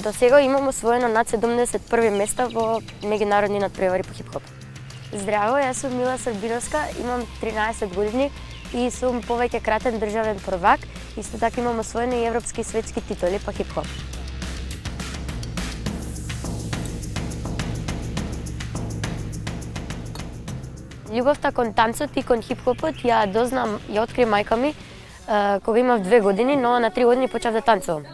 До сега имам освоено над 71 места во меѓународни надпревари по хип-хоп. Здраво, јас сум Мила Србиновска, имам 13 години и сум повеќе кратен државен првак. Исто така имам освоени и европски и светски титули по хип-хоп. Љубовта кон танцот и кон хип-хопот ја дознам, ја откри мајка ми кога имав 2 години, но на 3 години почнав да танцувам.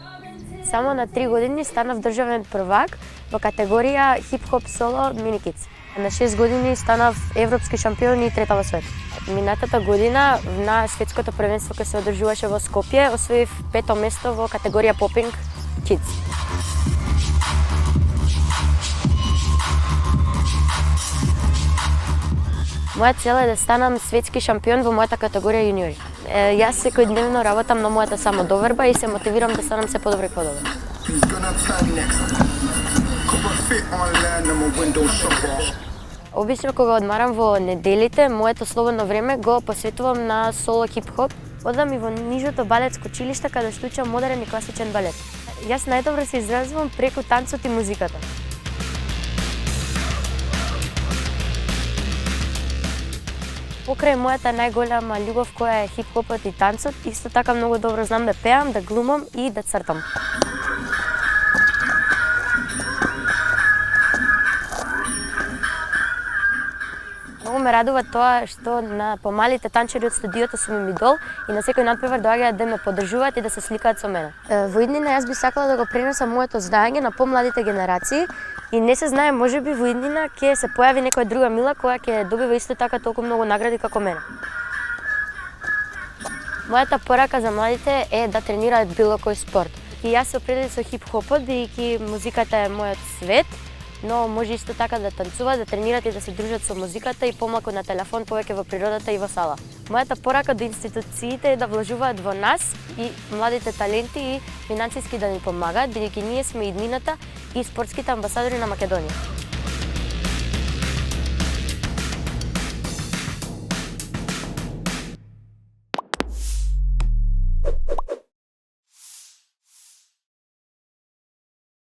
Само на 3 години станав државен првак во категорија хип-хоп соло мини кидс. На 6 години станав европски шампион и трета во свет. Минатата година на светското првенство кој се одржуваше во Скопје, освоив 5-то место во категорија попинг кидс. Моја цел е да станам светски шампион во мојата категорија јуниори. Јас секојдневно работам на мојата самодоверба и се мотивирам да станам се подобро и подобро. Обично кога одмарам во неделите, моето слободно време го посветувам на соло хип-хоп. Одам и во нижото балетско училиште каде што учам модерен и класичен балет. Јас најдобро се изразувам преку танцот и музиката. Покрај мојата најголема љубов која е хип-хопот и танцот, исто така многу добро знам да пеам, да глумам и да цртам. Многу ме радува тоа што на помалите танчери од студиото сум им идол и на секој надпревар доаѓаат да ме поддржуваат и да се сликаат со мене. Во иднина јас би сакала да го пренесам моето знаење на помладите генерации и не се знае, можеби во иднина ќе се појави некоја друга Мила која ќе добива исто така толку многу награди како мене. Мојата порака за младите е да тренираат било кој спорт. И јас се определив со хип-хопот, бидејќи музиката е мојот свет, но може исто така да танцуваат, да тренираат и да се дружат со музиката и помалку на телефон, повеќе во природата и во сала. Мојата порака до институциите е да вложуваат во нас и младите таленти и финансиски да ни помагаат, бидејќи ние сме иднината и спортските амбасадори на Македонија.